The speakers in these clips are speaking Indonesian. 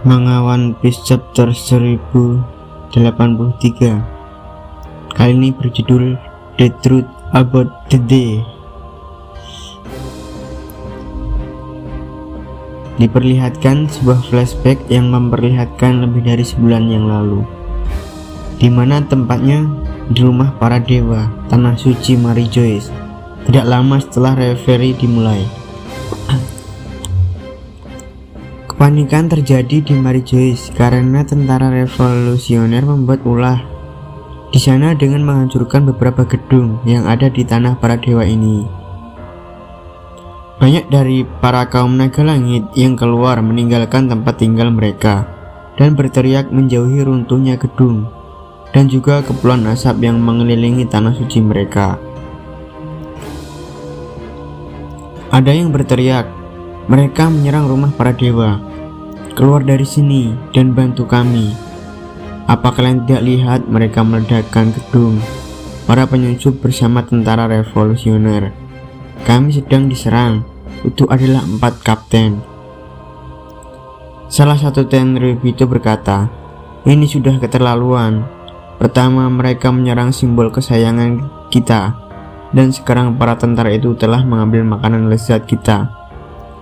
Manga One Piece chapter 1083 kali ini berjudul The Truth About the Day. Diperlihatkan sebuah flashback yang memperlihatkan lebih dari sebulan yang lalu, di mana tempatnya di rumah para dewa tanah suci Marijois, tidak lama setelah reverie dimulai. Kepanikan terjadi di Marijois karena tentara revolusioner membuat ulah di sana dengan menghancurkan beberapa gedung yang ada di tanah para dewa ini. Banyak dari para kaum naga langit yang keluar meninggalkan tempat tinggal mereka dan berteriak menjauhi runtuhnya gedung dan juga kepulan asap yang mengelilingi tanah suci mereka. Ada yang berteriak, "Mereka menyerang rumah para dewa. Keluar dari sini dan bantu kami. Apa kalian tidak lihat mereka meledakkan gedung para penyusup bersama tentara revolusioner? Kami sedang diserang. Itu adalah 4 kapten." Salah satu Tenryubito berkata, "Ini sudah keterlaluan. Pertama mereka menyerang simbol kesayangan kita, dan sekarang para tentara itu telah mengambil makanan lezat kita.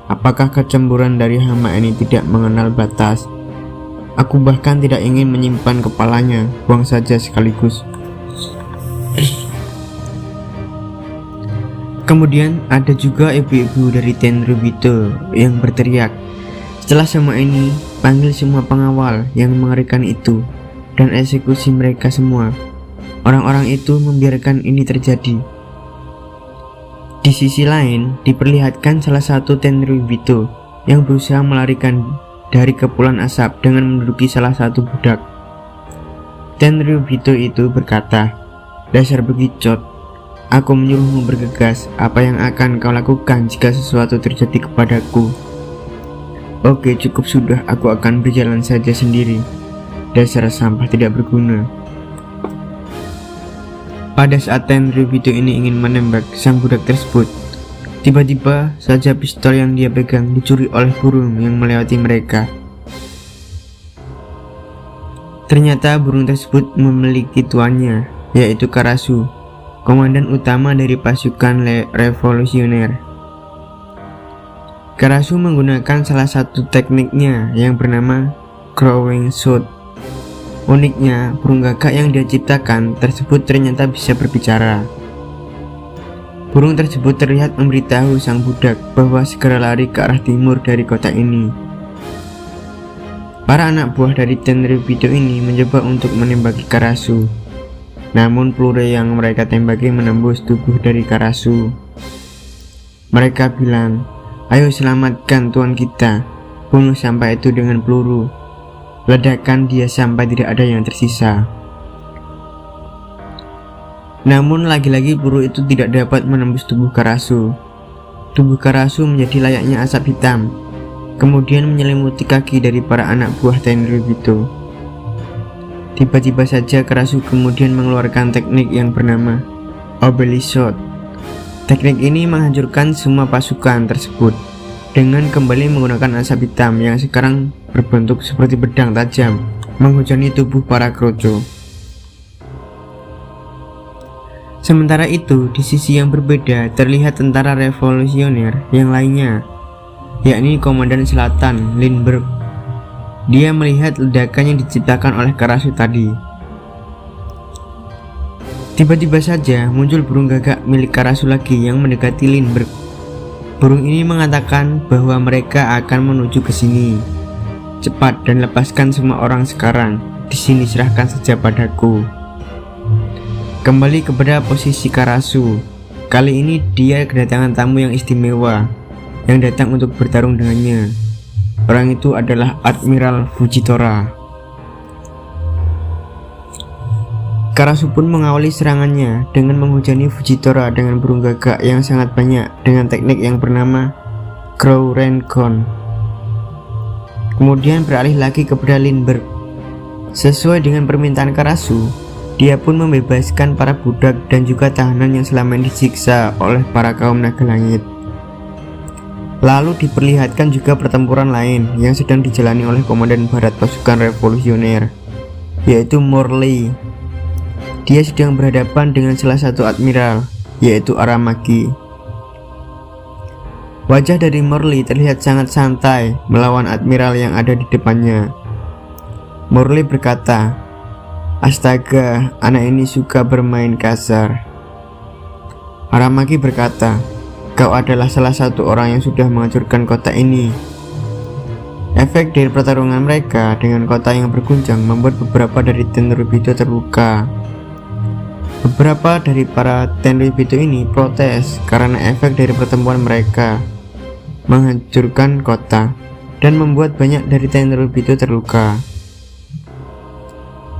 Apakah kecemburuan dari hama ini tidak mengenal batas? Aku bahkan tidak ingin menyimpan kepalanya, buang saja sekaligus." Kemudian ada juga ibu-ibu dari Tenryubito yang berteriak, "Setelah semua ini, panggil semua pengawal yang mengerikan itu dan eksekusi mereka semua." Orang-orang itu membiarkan ini terjadi. Di sisi lain, diperlihatkan salah satu Tenryubito yang berusaha melarikan dari kepulan asap dengan menduduki salah satu budak. Tenryubito itu berkata, "Dasar bekicot, aku menyuruhmu bergegas. Apa yang akan kau lakukan jika sesuatu terjadi kepadaku?" "Oke, cukup sudah, aku akan berjalan saja sendiri. Dasar sampah tidak berguna." Pada saat Tenryubito ini ingin menembak sang budak tersebut, tiba-tiba saja pistol yang dia pegang dicuri oleh burung yang melewati mereka. Ternyata burung tersebut memiliki tuannya, yaitu Karasu, komandan utama dari pasukan revolusioner. Karasu menggunakan salah satu tekniknya yang bernama Crowing Shot. Uniknya, burung gagak yang dia ciptakan tersebut ternyata bisa berbicara. Burung tersebut terlihat memberitahu sang budak bahwa segera lari ke arah timur dari kota ini. Para anak buah dari Tenryubito ini mencoba untuk menembaki Karasu, namun peluru yang mereka tembaki menembus tubuh dari Karasu. Mereka bilang, "Ayo selamatkan tuan kita, bunuh sampah itu dengan peluru. Ledakan dia sampai tidak ada yang tersisa." Namun lagi-lagi peluru itu tidak dapat menembus tubuh Karasu. Tubuh Karasu menjadi layaknya asap hitam, kemudian menyelimuti kaki dari para anak buah Tenryubito. Tiba-tiba saja Karasu kemudian mengeluarkan teknik yang bernama Obelisk Shot. Teknik ini menghancurkan semua pasukan tersebut dengan kembali menggunakan asap hitam yang sekarang berbentuk seperti pedang tajam menghujani tubuh para Kroco. Sementara itu, di sisi yang berbeda terlihat tentara revolusioner yang lainnya, yakni Komandan Selatan Lindbergh. Dia melihat ledakan yang diciptakan oleh Karasu tadi. Tiba-tiba saja muncul burung gagak milik Karasu lagi yang mendekati Lindbergh. Burung ini mengatakan bahwa mereka akan menuju ke sini. "Cepat dan lepaskan semua orang sekarang. Di sini serahkan saja padaku." Kembali kepada posisi Karasu. Kali ini dia kedatangan tamu yang istimewa yang datang untuk bertarung dengannya. Orang itu adalah Admiral Fujitora. Karasu pun mengawali serangannya dengan menghujani Fujitora dengan burung gagak yang sangat banyak dengan teknik yang bernama Crow Rancon. Kemudian beralih lagi kepada Lindbergh. Sesuai dengan permintaan Karasu, dia pun membebaskan para budak dan juga tahanan yang selama ini disiksa oleh para kaum naga langit. Lalu diperlihatkan juga pertempuran lain yang sedang dijalani oleh komandan barat pasukan revolusioner, yaitu Morley. Dia sedang berhadapan dengan salah satu admiral, yaitu Aramaki. Wajah dari Morley terlihat sangat santai melawan admiral yang ada di depannya. Morley berkata, "Astaga, anak ini suka bermain kasar." Aramaki berkata, "Kau adalah salah satu orang yang sudah menghancurkan kota ini." Efek dari pertarungan mereka dengan kota yang berguncang membuat beberapa dari Tenryubito terluka. Beberapa dari para Tenryubito ini protes karena efek dari pertemuan mereka menghancurkan kota dan membuat banyak dari Tenryubito terluka.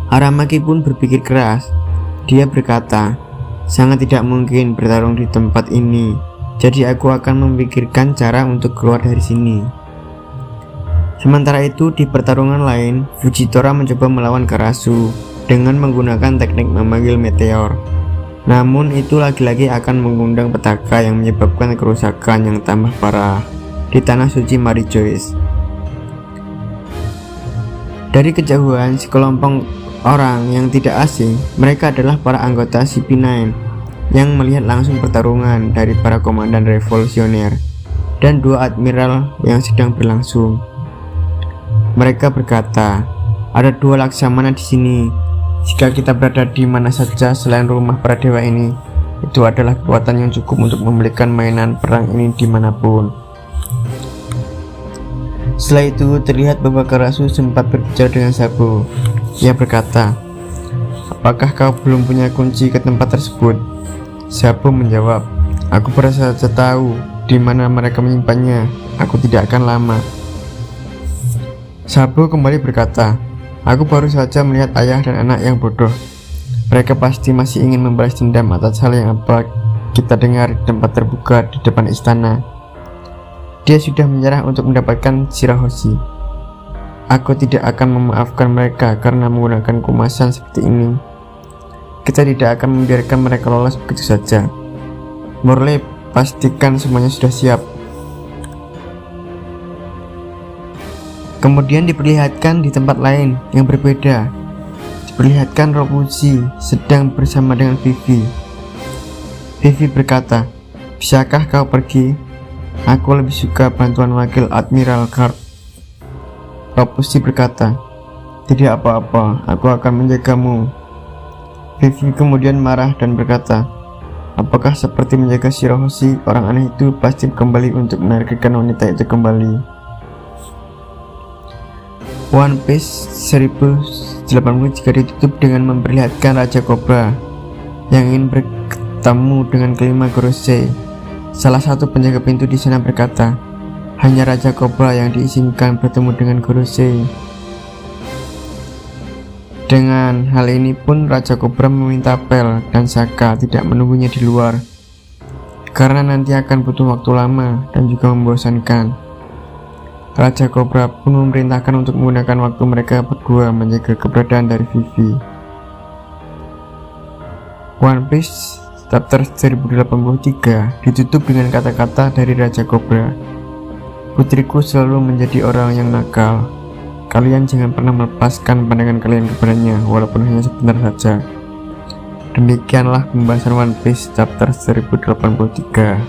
Aramaki pun berpikir keras. Dia berkata, "Sangat tidak mungkin bertarung di tempat ini, jadi aku akan memikirkan cara untuk keluar dari sini." Sementara itu, di pertarungan lain, Fujitora mencoba melawan Karasu dengan menggunakan teknik memanggil meteor. Namun itu lagi-lagi akan mengundang petaka yang menyebabkan kerusakan yang tambah parah di tanah suci Marijoice. Dari kejauhan, sekelompok orang yang tidak asing, mereka adalah para anggota CP9 yang melihat langsung pertarungan dari para komandan revolusioner dan dua admiral yang sedang berlangsung. Mereka berkata, "Ada dua laksamana di sini. Jika kita berada di mana saja selain rumah para dewa ini, itu adalah kekuatan yang cukup untuk membelikan mainan perang ini dimanapun." Setelah itu terlihat bahwa Karasu sempat berbicara dengan Sabo. Ia berkata, "Apakah kau belum punya kunci ke tempat tersebut?" Sabo menjawab, "Aku baru saja tahu di mana mereka menyimpannya. Aku tidak akan lama." Sabo kembali berkata, "Aku baru saja melihat ayah dan anak yang bodoh. Mereka pasti masih ingin membalas dendam atas hal yang apa kita dengar di tempat terbuka di depan istana. Dia sudah menyerah untuk mendapatkan Shirahoshi. Aku tidak akan memaafkan mereka karena menggunakan kumasan seperti ini. Kita tidak akan membiarkan mereka lolos begitu saja. Morley, pastikan semuanya sudah siap." Kemudian diperlihatkan di tempat lain yang berbeda. Diperlihatkan Robuji sedang bersama dengan Vivi. Vivi berkata, "Bisakah kau pergi? Aku lebih suka bantuan wakil Admiral Karp." Robuji berkata, "Tidak apa-apa, aku akan menjagamu." Vivi kemudian marah dan berkata, "Apakah seperti menjaga Shirahoshi, orang aneh itu pasti kembali untuk menargetkan wanita itu kembali." One Piece 1083 ditutup dengan memperlihatkan Raja Cobra yang ingin bertemu dengan kelima Gorosei. Salah satu penjaga pintu di sana berkata, "Hanya Raja Cobra yang diizinkan bertemu dengan Gorosei." Dengan hal ini pun Raja Cobra meminta Pel dan Saka tidak menunggunya di luar, karena nanti akan butuh waktu lama dan juga membosankan. Raja Cobra pun memerintahkan untuk menggunakan waktu mereka berdua menjaga keberadaan dari Vivi. One Piece chapter 1083 ditutup dengan kata-kata dari Raja Cobra, "Putriku selalu menjadi orang yang nakal. Kalian jangan pernah melepaskan pandangan kalian kepadanya walaupun hanya sebentar saja." Demikianlah pembahasan One Piece chapter 1083.